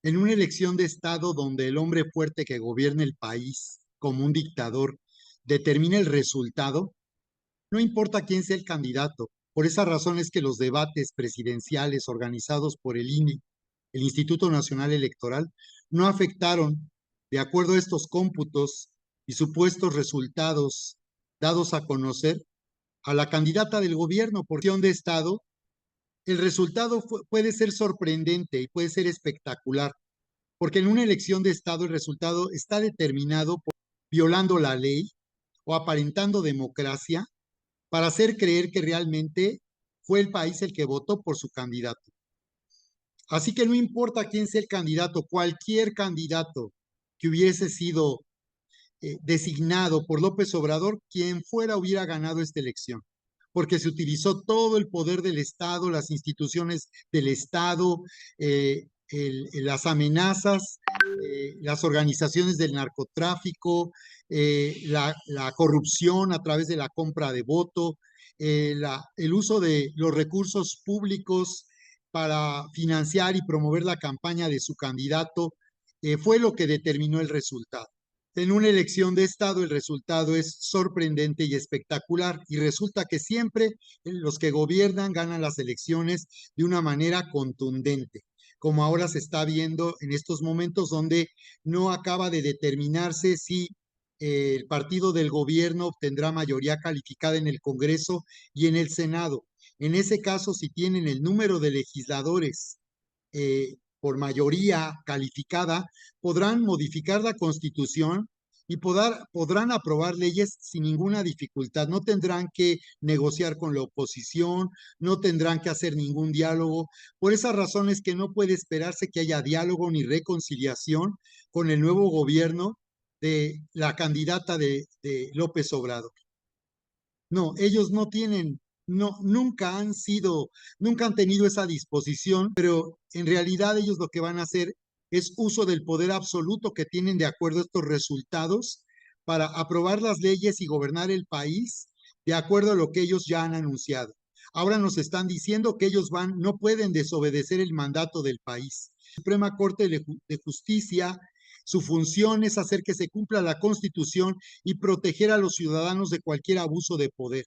En una elección de Estado donde el hombre fuerte que gobierna el país, como un dictador, determina el resultado, no importa quién sea el candidato. Por esa razón es que los debates presidenciales organizados por el INE, el Instituto Nacional Electoral, no afectaron, de acuerdo a estos cómputos y supuestos resultados dados a conocer, a la candidata del gobierno por elección de Estado. El resultado puede ser sorprendente y puede ser espectacular, porque en una elección de Estado el resultado está determinado por violando la ley o aparentando democracia para hacer creer que realmente fue el país el que votó por su candidato. Así que no importa quién sea el candidato, cualquier candidato que hubiese sido designado por López Obrador, quien fuera hubiera ganado esta elección, porque se utilizó todo el poder del Estado, las instituciones del Estado, las amenazas, las organizaciones del narcotráfico, la corrupción a través de la compra de voto, el uso de los recursos públicos para financiar y promover la campaña de su candidato, fue lo que determinó el resultado. En una elección de Estado el resultado es sorprendente y espectacular, y resulta que siempre los que gobiernan ganan las elecciones de una manera contundente, como ahora se está viendo en estos momentos donde no acaba de determinarse si el partido del gobierno obtendrá mayoría calificada en el Congreso y en el Senado. En ese caso, si tienen el número de legisladores por mayoría calificada, podrán modificar la Constitución y podrán aprobar leyes sin ninguna dificultad. No tendrán que negociar con la oposición, no tendrán que hacer ningún diálogo. Por esas razones que no puede esperarse que haya diálogo ni reconciliación con el nuevo gobierno de la candidata de López Obrador. No, ellos no tienen, no, nunca han tenido esa disposición, pero en realidad ellos lo que van a hacer es uso del poder absoluto que tienen de acuerdo a estos resultados para aprobar las leyes y gobernar el país de acuerdo a lo que ellos ya han anunciado. Ahora nos están diciendo que ellos no pueden desobedecer el mandato del país. La Suprema Corte de Justicia, su función es hacer que se cumpla la Constitución y proteger a los ciudadanos de cualquier abuso de poder.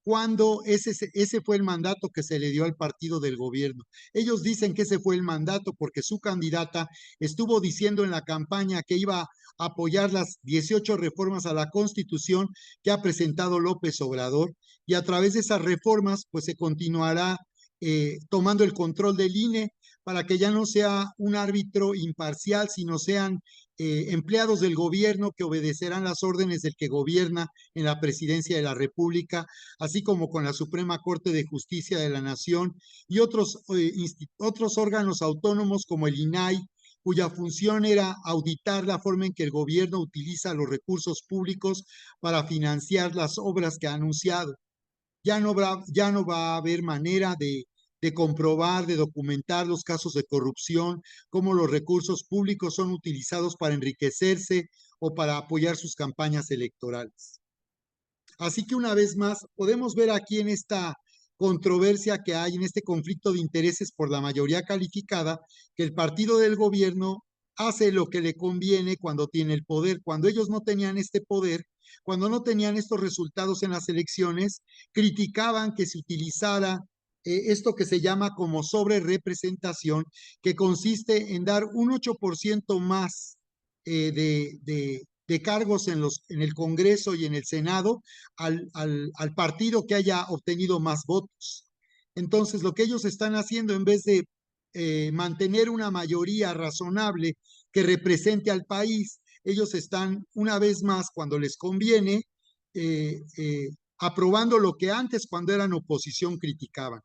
Cuando ese fue el mandato que se le dio al partido del gobierno. Ellos dicen que ese fue el mandato porque su candidata estuvo diciendo en la campaña que iba a apoyar las 18 reformas a la Constitución que ha presentado López Obrador, y a través de esas reformas pues se continuará tomando el control del INE para que ya no sea un árbitro imparcial, sino sean empleados del gobierno que obedecerán las órdenes del que gobierna en la presidencia de la República, así como con la Suprema Corte de Justicia de la Nación y otros órganos autónomos como el INAI, cuya función era auditar la forma en que el gobierno utiliza los recursos públicos para financiar las obras que ha anunciado. Ya no va a haber manera de comprobar, de documentar los casos de corrupción, cómo los recursos públicos son utilizados para enriquecerse o para apoyar sus campañas electorales. Así que una vez más, podemos ver aquí en esta controversia que hay, en este conflicto de intereses por la mayoría calificada, que el partido del gobierno hace lo que le conviene cuando tiene el poder. Cuando ellos no tenían este poder, cuando no tenían estos resultados en las elecciones, criticaban que se utilizara esto que se llama como sobre representación, que consiste en dar un 8% más de cargos en el Congreso y en el Senado al partido que haya obtenido más votos. Entonces, lo que ellos están haciendo, en vez de mantener una mayoría razonable que represente al país, ellos están una vez más, cuando les conviene, aprobando lo que antes, cuando eran oposición, criticaban.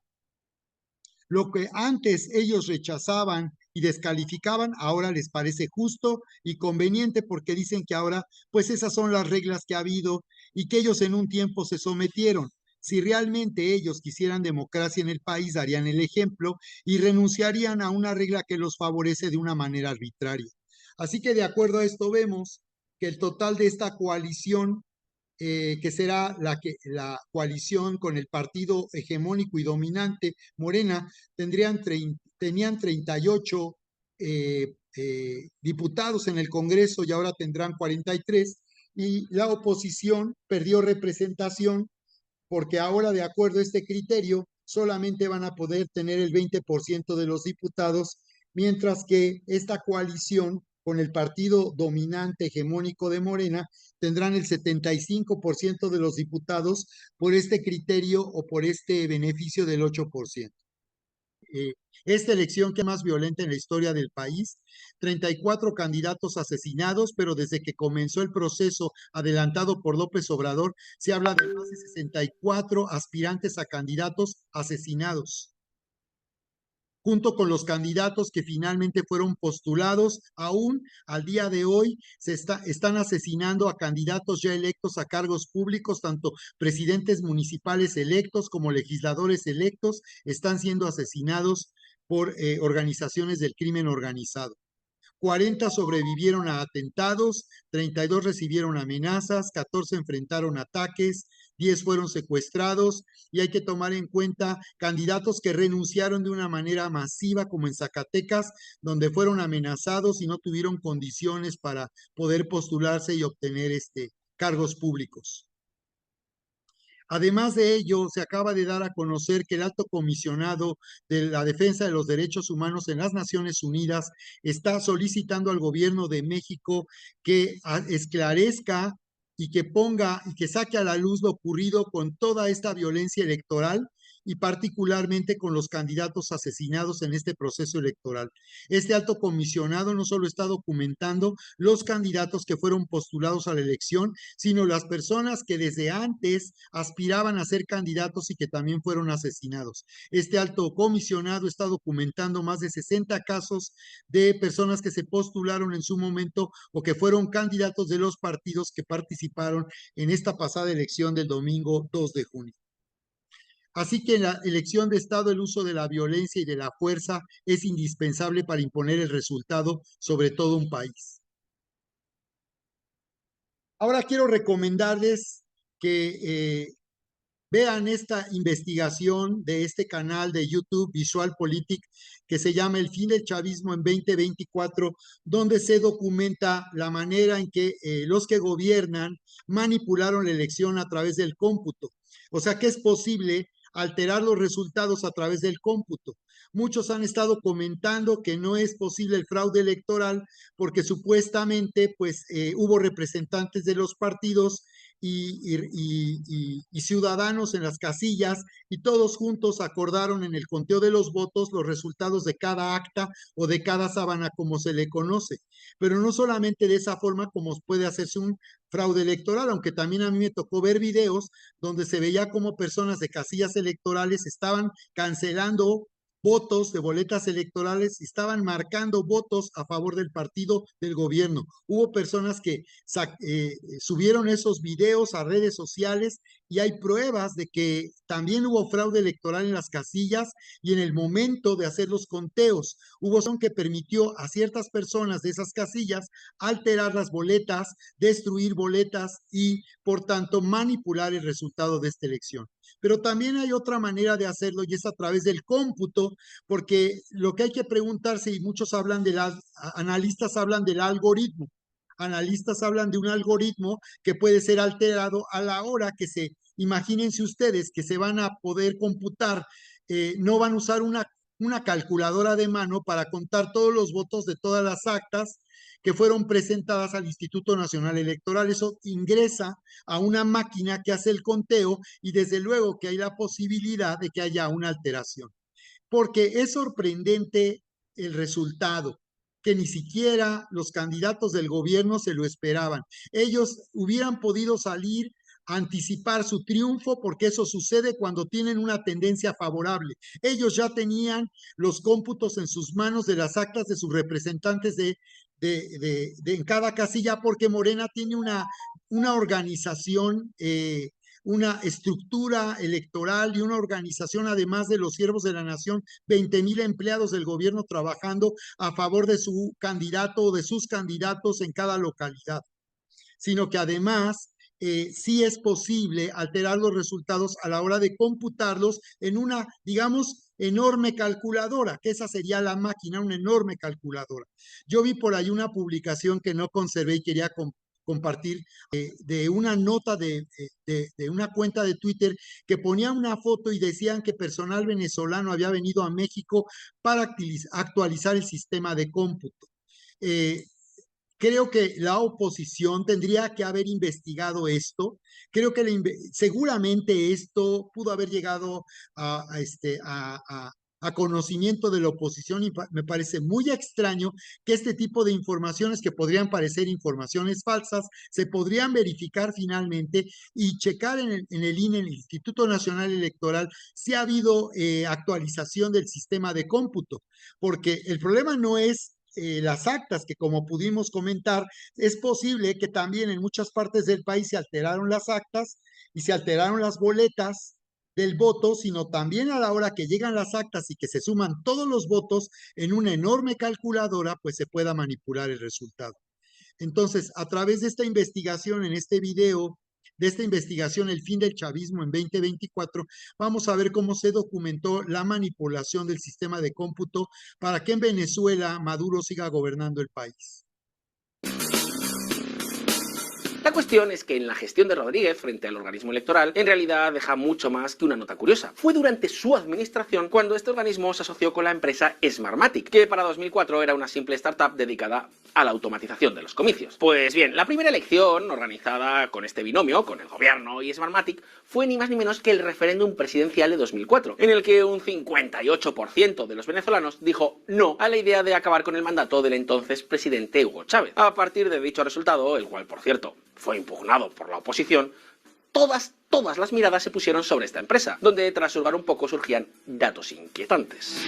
Lo que antes ellos rechazaban y descalificaban, ahora les parece justo y conveniente porque dicen que ahora, pues esas son las reglas que ha habido y que ellos en un tiempo se sometieron. Si realmente ellos quisieran democracia en el país, darían el ejemplo y renunciarían a una regla que los favorece de una manera arbitraria. Así que de acuerdo a esto vemos que el total de esta coalición que será la coalición con el partido hegemónico y dominante, Morena, tenían 38 diputados en el Congreso y ahora tendrán 43, y la oposición perdió representación porque ahora, de acuerdo a este criterio, solamente van a poder tener el 20% de los diputados, mientras que esta coalición con el partido dominante hegemónico de Morena tendrán el 75% de los diputados por este criterio o por este beneficio del 8%. Esta elección, que es más violenta en la historia del país, 34 candidatos asesinados, pero desde que comenzó el proceso adelantado por López Obrador, se habla de más de 64 aspirantes a candidatos asesinados, junto con los candidatos que finalmente fueron postulados. Aún al día de hoy están asesinando a candidatos ya electos a cargos públicos, tanto presidentes municipales electos como legisladores electos están siendo asesinados por organizaciones del crimen organizado. 40 sobrevivieron a atentados, 32 recibieron amenazas, 14 enfrentaron ataques, 10 fueron secuestrados, y hay que tomar en cuenta candidatos que renunciaron de una manera masiva, como en Zacatecas, donde fueron amenazados y no tuvieron condiciones para poder postularse y obtener cargos públicos. Además de ello, se acaba de dar a conocer que el alto comisionado de la defensa de los derechos humanos en las Naciones Unidas está solicitando al gobierno de México que esclarezca y que ponga y que saque a la luz lo ocurrido con toda esta violencia electoral, y particularmente con los candidatos asesinados en este proceso electoral. Este alto comisionado no solo está documentando los candidatos que fueron postulados a la elección, sino las personas que desde antes aspiraban a ser candidatos y que también fueron asesinados. Este alto comisionado está documentando más de 60 casos de personas que se postularon en su momento o que fueron candidatos de los partidos que participaron en esta pasada elección del domingo 2 de junio. Así que en la elección de Estado el uso de la violencia y de la fuerza es indispensable para imponer el resultado sobre todo un país. Ahora quiero recomendarles que vean esta investigación de este canal de YouTube VisualPolitik, que se llama El fin del chavismo en 2024, donde se documenta la manera en que los que gobiernan manipularon la elección a través del cómputo. O sea que es posible alterar los resultados a través del cómputo. Muchos han estado comentando que no es posible el fraude electoral porque supuestamente pues hubo representantes de los partidos y ciudadanos en las casillas, y todos juntos acordaron en el conteo de los votos los resultados de cada acta o de cada sábana, como se le conoce. Pero no solamente de esa forma como puede hacerse un fraude electoral, aunque también a mí me tocó ver videos donde se veía como personas de casillas electorales estaban cancelando votos de boletas electorales y estaban marcando votos a favor del partido del gobierno. Hubo personas que subieron esos videos a redes sociales, y hay pruebas de que también hubo fraude electoral en las casillas y en el momento de hacer los conteos. Hubo son que permitió a ciertas personas de esas casillas alterar las boletas, destruir boletas y, por tanto, manipular el resultado de esta elección. Pero también hay otra manera de hacerlo, y es a través del cómputo, porque lo que hay que preguntarse, y muchos analistas hablan del algoritmo. Analistas hablan de un algoritmo que puede ser alterado a la hora que imagínense ustedes que se van a poder computar, no van a usar una calculadora de mano para contar todos los votos de todas las actas que fueron presentadas al Instituto Nacional Electoral. Eso ingresa a una máquina que hace el conteo, y desde luego que hay la posibilidad de que haya una alteración, porque es sorprendente el resultado, que ni siquiera los candidatos del gobierno se lo esperaban. Ellos hubieran podido salir a anticipar su triunfo, porque eso sucede cuando tienen una tendencia favorable. Ellos ya tenían los cómputos en sus manos de las actas de sus representantes en cada casilla, porque Morena tiene una organización, una estructura electoral y una organización, además de los siervos de la nación, 20,000 empleados del gobierno trabajando a favor de su candidato o de sus candidatos en cada localidad, sino que además sí es posible alterar los resultados a la hora de computarlos en una, digamos, enorme calculadora, que esa sería la máquina, una enorme calculadora. Yo vi por ahí una publicación que no conservé y quería compartir de una nota de una cuenta de Twitter que ponía una foto y decían que personal venezolano había venido a México para actualizar el sistema de cómputo. Creo que la oposición tendría que haber investigado esto. Creo que seguramente esto pudo haber llegado a conocimiento de la oposición y me parece muy extraño que este tipo de informaciones que podrían parecer informaciones falsas se podrían verificar finalmente y checar en el INE, en el Instituto Nacional Electoral, si ha habido actualización del sistema de cómputo, porque el problema no es las actas, que como pudimos comentar, es posible que también en muchas partes del país se alteraron las actas y se alteraron las boletas del voto, sino también a la hora que llegan las actas y que se suman todos los votos en una enorme calculadora, pues se pueda manipular el resultado. Entonces, a través de esta investigación, en este video, de esta investigación, El fin del chavismo en 2024, vamos a ver cómo se documentó la manipulación del sistema de cómputo para que en Venezuela Maduro siga gobernando el país. La cuestión es que en la gestión de Rodríguez frente al organismo electoral, en realidad deja mucho más que una nota curiosa. Fue durante su administración cuando este organismo se asoció con la empresa Smartmatic, que para 2004 era una simple startup dedicada a la automatización de los comicios. Pues bien, la primera elección organizada con este binomio, con el gobierno y Smartmatic, fue ni más ni menos que el referéndum presidencial de 2004, en el que un 58% de los venezolanos dijo no a la idea de acabar con el mandato del entonces presidente Hugo Chávez. A partir de dicho resultado, el cual, por cierto, fue impugnado por la oposición, todas las miradas se pusieron sobre esta empresa, donde tras hurgar un poco surgían datos inquietantes.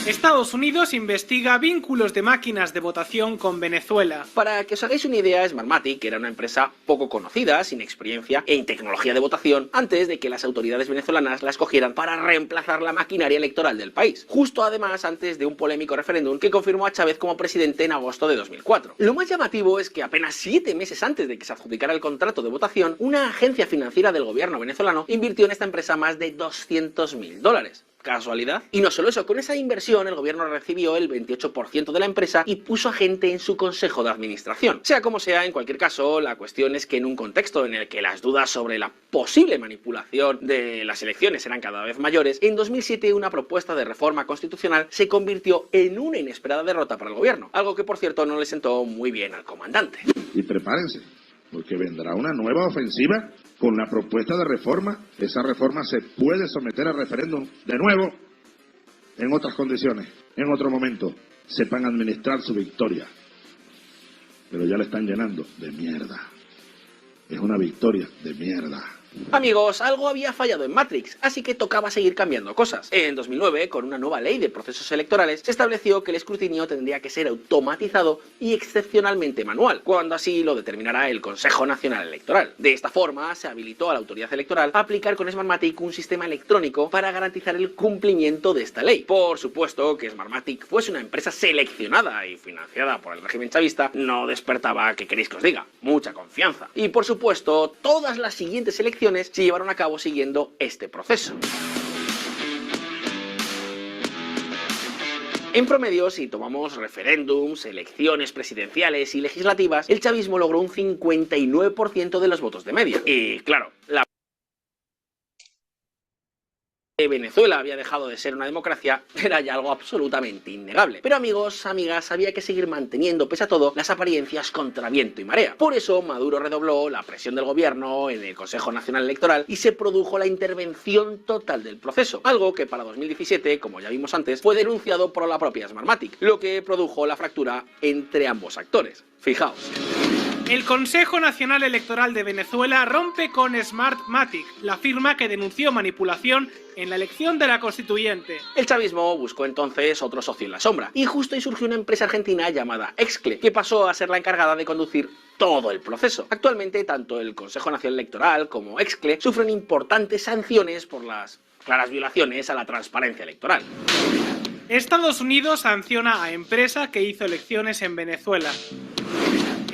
Estados Unidos investiga vínculos de máquinas de votación con Venezuela. Para que os hagáis una idea, Smartmatic era una empresa poco conocida, sin experiencia en tecnología de votación, antes de que las autoridades venezolanas la escogieran para reemplazar la maquinaria electoral del país. Justo además antes de un polémico referéndum que confirmó a Chávez como presidente en agosto de 2004. Lo más llamativo es que apenas 7 meses antes de que se adjudicara el contrato de votación, una agencia financiera del gobierno venezolano invirtió en esta empresa más de $200.000. ¿Casualidad? Y no solo eso, con esa inversión el gobierno recibió el 28% de la empresa y puso a gente en su consejo de administración. Sea como sea, en cualquier caso, la cuestión es que en un contexto en el que las dudas sobre la posible manipulación de las elecciones eran cada vez mayores, en 2007 una propuesta de reforma constitucional se convirtió en una inesperada derrota para el gobierno, algo que por cierto no le sentó muy bien al comandante. Y prepárense, porque vendrá una nueva ofensiva con la propuesta de reforma. Esa reforma se puede someter a referéndum de nuevo, en otras condiciones, en otro momento. Sepan administrar su victoria. Pero ya le están llenando de mierda. Es una victoria de mierda. Amigos, algo había fallado en Matrix, así que tocaba seguir cambiando cosas. En 2009, con una nueva ley de procesos electorales, se estableció que el escrutinio tendría que ser automatizado y excepcionalmente manual, cuando así lo determinará el Consejo Nacional Electoral. De esta forma, se habilitó a la autoridad electoral a aplicar con Smartmatic un sistema electrónico para garantizar el cumplimiento de esta ley. Por supuesto que Smartmatic fuese una empresa seleccionada y financiada por el régimen chavista, no despertaba, ¿qué queréis que os diga?, mucha confianza. Y por supuesto, todas las siguientes elecciones se llevaron a cabo siguiendo este proceso. En promedio, si tomamos referéndums, elecciones presidenciales y legislativas, el chavismo logró un 59% de los votos de media. Y claro, la Venezuela había dejado de ser una democracia era ya algo absolutamente innegable. Pero amigos, amigas, había que seguir manteniendo, pese a todo, las apariencias contra viento y marea. Por eso Maduro redobló la presión del gobierno en el Consejo Nacional Electoral y se produjo la intervención total del proceso, algo que para 2017, como ya vimos antes, fue denunciado por la propia Smartmatic, lo que produjo la fractura entre ambos actores. Fijaos. El Consejo Nacional Electoral de Venezuela rompe con Smartmatic, la firma que denunció manipulación en la elección de la constituyente. El chavismo buscó entonces otro socio en la sombra, y justo ahí surgió una empresa argentina llamada Excle, que pasó a ser la encargada de conducir todo el proceso. Actualmente, tanto el Consejo Nacional Electoral como Excle sufren importantes sanciones por las claras violaciones a la transparencia electoral. Estados Unidos sanciona a empresa que hizo elecciones en Venezuela.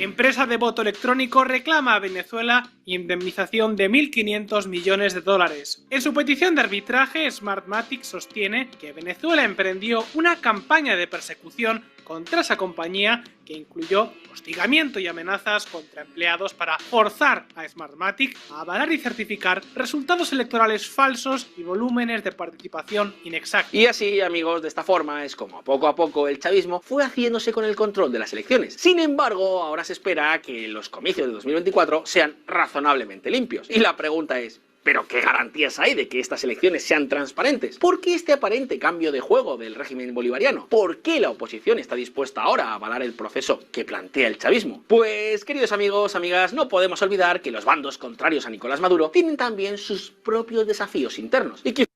Empresa de voto electrónico reclama a Venezuela indemnización de 1.500 millones de dólares. En su petición de arbitraje, Smartmatic sostiene que Venezuela emprendió una campaña de persecución contra esa compañía que incluyó hostigamiento y amenazas contra empleados para forzar a Smartmatic a avalar y certificar resultados electorales falsos y volúmenes de participación inexactos. Y así, amigos, de esta forma es como poco a poco el chavismo fue haciéndose con el control de las elecciones. Sin embargo, ahora se espera que los comicios de 2024 sean razonablemente limpios. Y la pregunta es, ¿pero qué garantías hay de que estas elecciones sean transparentes? ¿Por qué este aparente cambio de juego del régimen bolivariano? ¿Por qué la oposición está dispuesta ahora a avalar el proceso que plantea el chavismo? Pues, queridos amigos, amigas, no podemos olvidar que los bandos contrarios a Nicolás Maduro tienen también sus propios desafíos internos. Y que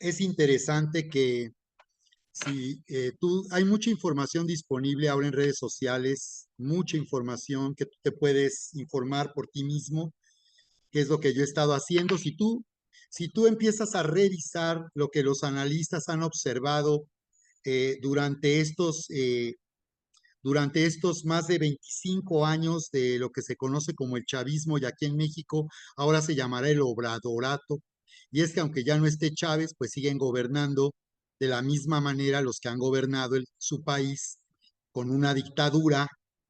Es interesante que hay mucha información disponible ahora en redes sociales, mucha información que tú te puedes informar por ti mismo, que es lo que yo he estado haciendo. Si tú empiezas a revisar lo que los analistas han observado eh, durante estos, eh, durante estos más de 25 años de lo que se conoce como el chavismo, y aquí en México ahora se llamará el obradorato, y es que aunque ya no esté Chávez, pues siguen gobernando de la misma manera los que han gobernado su país con una dictadura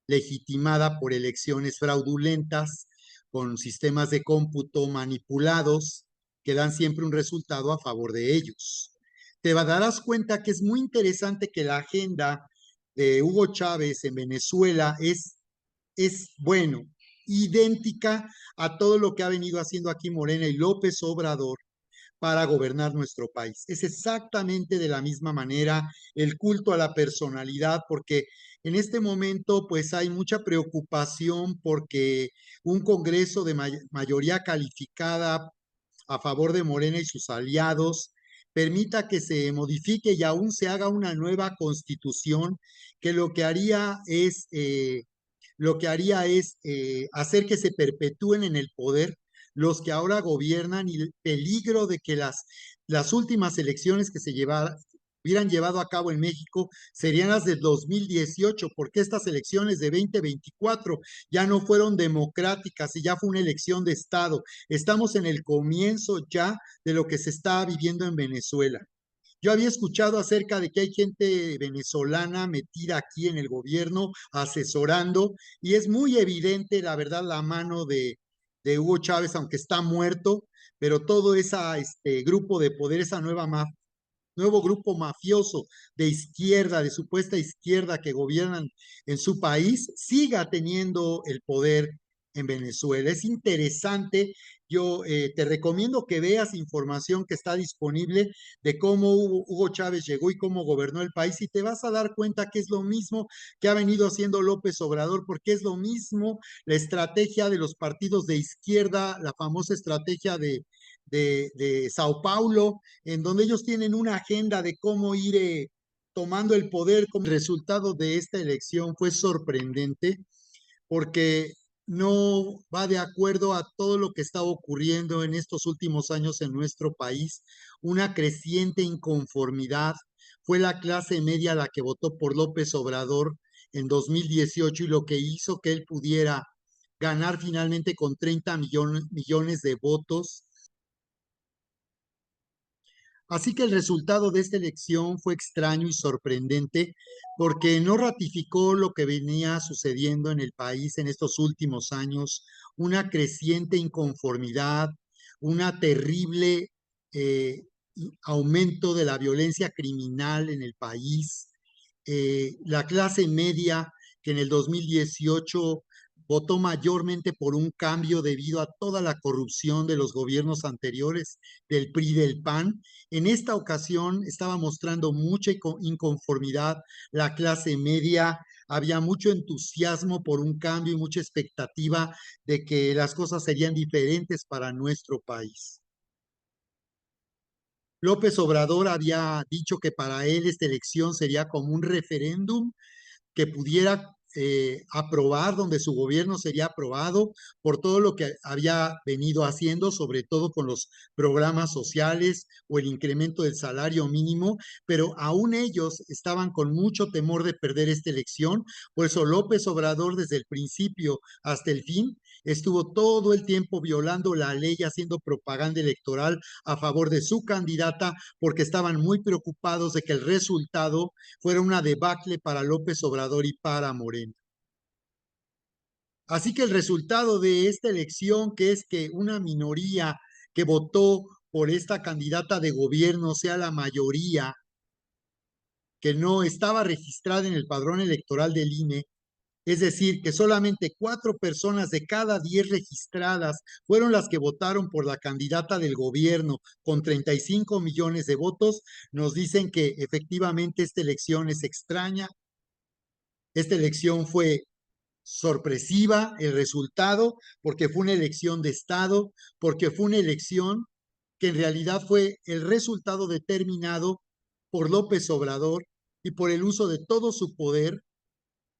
legitimada por elecciones fraudulentas, con sistemas de cómputo manipulados que dan siempre un resultado a favor de ellos. Te darás cuenta que es muy interesante que la agenda de Hugo Chávez en Venezuela bueno, idéntica a todo lo que ha venido haciendo aquí Morena y López Obrador para gobernar nuestro país. Es exactamente de la misma manera el culto a la personalidad, porque en este momento pues hay mucha preocupación porque un Congreso de mayoría calificada a favor de Morena y sus aliados permita que se modifique y aún se haga una nueva constitución que lo que haría es hacer que se perpetúen en el poder los que ahora gobiernan, y el peligro de que las últimas elecciones que hubieran llevado a cabo en México serían las del 2018, porque estas elecciones de 2024 ya no fueron democráticas y ya fue una elección de Estado. Estamos en el comienzo ya de lo que se está viviendo en Venezuela. Yo había escuchado acerca de que hay gente venezolana metida aquí en el gobierno, asesorando, y es muy evidente, la verdad, la mano de Hugo Chávez, aunque está muerto, pero todo ese grupo de poder, nuevo grupo mafioso de izquierda, de supuesta izquierda que gobiernan en su país, siga teniendo el poder en Venezuela. Es interesante. Yo te recomiendo que veas información que está disponible de cómo Hugo Chávez llegó y cómo gobernó el país, y te vas a dar cuenta que es lo mismo que ha venido haciendo López Obrador, porque es lo mismo la estrategia de los partidos de izquierda, la famosa estrategia de Sao Paulo, en donde ellos tienen una agenda de cómo ir tomando el poder. Como el resultado de esta elección fue sorprendente porque no va de acuerdo a todo lo que está ocurriendo en estos últimos años en nuestro país. Una creciente inconformidad. Fue la clase media la que votó por López Obrador en 2018, y lo que hizo que él pudiera ganar finalmente con 30 millones de votos. Así que el resultado de esta elección fue extraño y sorprendente, porque no ratificó lo que venía sucediendo en el país en estos últimos años: una creciente inconformidad, una terrible eh, aumento de la violencia criminal en el país. La clase media, que en el 2018 votó mayormente por un cambio debido a toda la corrupción de los gobiernos anteriores, del PRI y del PAN, en esta ocasión estaba mostrando mucha inconformidad. La clase media, había mucho entusiasmo por un cambio y mucha expectativa de que las cosas serían diferentes para nuestro país. López Obrador había dicho que para él esta elección sería como un referéndum que pudiera aprobar, donde su gobierno sería aprobado por todo lo que había venido haciendo, sobre todo con los programas sociales o el incremento del salario mínimo, pero aún ellos estaban con mucho temor de perder esta elección. Por eso López Obrador, desde el principio hasta el fin, estuvo todo el tiempo violando la ley, haciendo propaganda electoral a favor de su candidata, porque estaban muy preocupados de que el resultado fuera una debacle para López Obrador y para Morena. Así que el resultado de esta elección, que es que una minoría que votó por esta candidata de gobierno sea la mayoría, que no estaba registrada en el padrón electoral del INE, es decir, que solamente 4 personas de cada 10 registradas fueron las que votaron por la candidata del gobierno con 35 millones de votos, nos dicen que efectivamente esta elección es extraña. Esta elección fue sorpresiva, el resultado, porque fue una elección de Estado, porque fue una elección que en realidad fue el resultado determinado por López Obrador y por el uso de todo su poder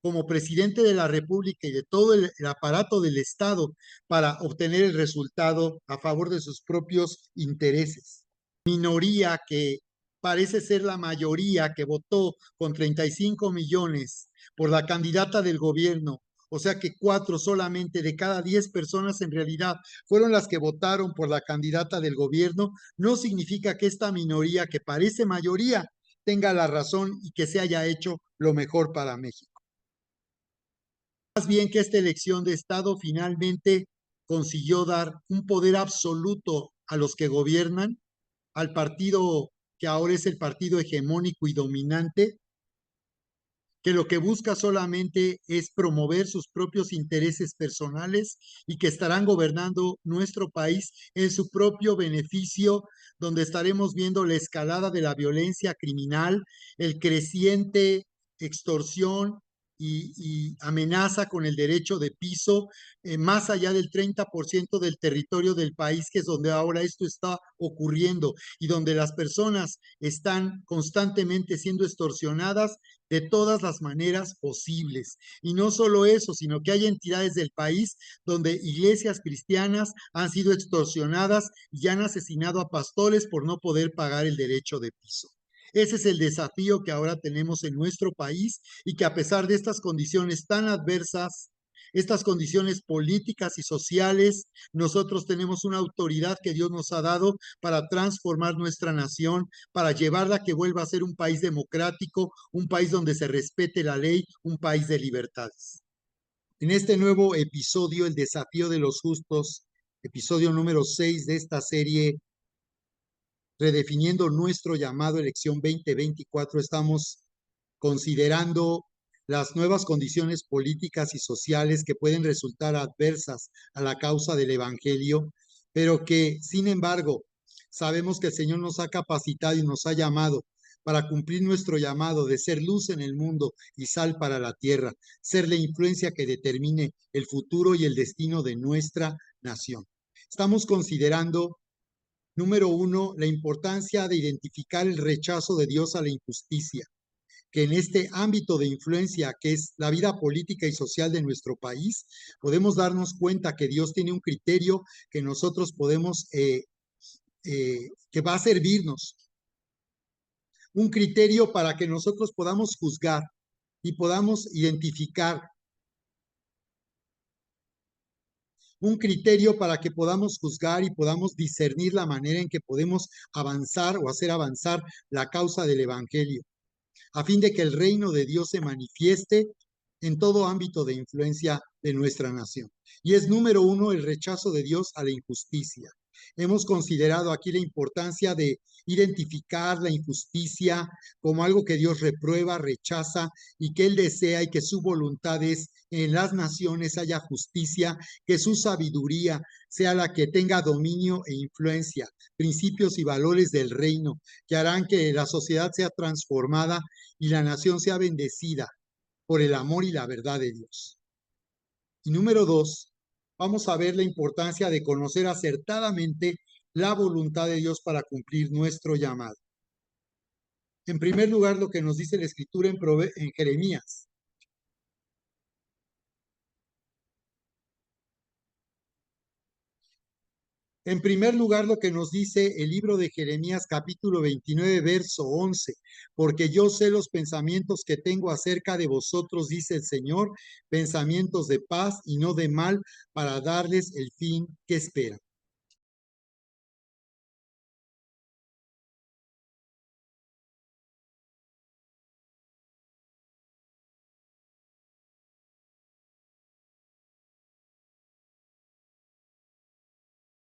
como presidente de la República y de todo el aparato del Estado para obtener el resultado a favor de sus propios intereses. Minoría que parece ser la mayoría que votó con 35 millones por la candidata del gobierno, o sea que 4 solamente de cada 10 personas en realidad fueron las que votaron por la candidata del gobierno, no significa que esta minoría que parece mayoría tenga la razón y que se haya hecho lo mejor para México. Más bien que esta elección de Estado finalmente consiguió dar un poder absoluto a los que gobiernan, al partido que ahora es el partido hegemónico y dominante, que lo que busca solamente es promover sus propios intereses personales y que estarán gobernando nuestro país en su propio beneficio, donde estaremos viendo la escalada de la violencia criminal, el creciente extorsión y amenaza con el derecho de piso, más allá del 30% del territorio del país, que es donde ahora esto está ocurriendo y donde las personas están constantemente siendo extorsionadas de todas las maneras posibles. Y no solo eso, sino que hay entidades del país donde iglesias cristianas han sido extorsionadas y han asesinado a pastores por no poder pagar el derecho de piso. Ese es el desafío que ahora tenemos en nuestro país y que a pesar de estas condiciones tan adversas, estas condiciones políticas y sociales, nosotros tenemos una autoridad que Dios nos ha dado para transformar nuestra nación, para llevarla a que vuelva a ser un país democrático, un país donde se respete la ley, un país de libertades. En este nuevo episodio, El desafío de los justos, episodio número 6 de esta serie, redefiniendo nuestro llamado elección 2024, estamos considerando las nuevas condiciones políticas y sociales que pueden resultar adversas a la causa del Evangelio, pero que, sin embargo, sabemos que el Señor nos ha capacitado y nos ha llamado para cumplir nuestro llamado de ser luz en el mundo y sal para la tierra, ser la influencia que determine el futuro y el destino de nuestra nación. Estamos considerando, número 1, la importancia de identificar el rechazo de Dios a la injusticia, que en este ámbito de influencia que es la vida política y social de nuestro país, podemos darnos cuenta que Dios tiene un criterio que nosotros podemos, que va a servirnos, un criterio para que nosotros podamos juzgar y podamos identificar, un criterio para que podamos juzgar y podamos discernir la manera en que podemos avanzar o hacer avanzar la causa del Evangelio, a fin de que el reino de Dios se manifieste en todo ámbito de influencia de nuestra nación. Y es número 1 el rechazo de Dios a la injusticia. Hemos considerado aquí la importancia de identificar la injusticia como algo que Dios reprueba, rechaza y que Él desea y que su voluntad es en las naciones haya justicia, que su sabiduría sea la que tenga dominio e influencia, principios y valores del reino que harán que la sociedad sea transformada y la nación sea bendecida por el amor y la verdad de Dios. Y número 2, vamos a ver la importancia de conocer acertadamente la voluntad de Dios para cumplir nuestro llamado. En primer lugar, lo que nos dice la Escritura en Jeremías. En primer lugar, lo que nos dice el libro de Jeremías capítulo 29, verso 11, porque yo sé los pensamientos que tengo acerca de vosotros, dice el Señor, pensamientos de paz y no de mal, para darles el fin que esperan.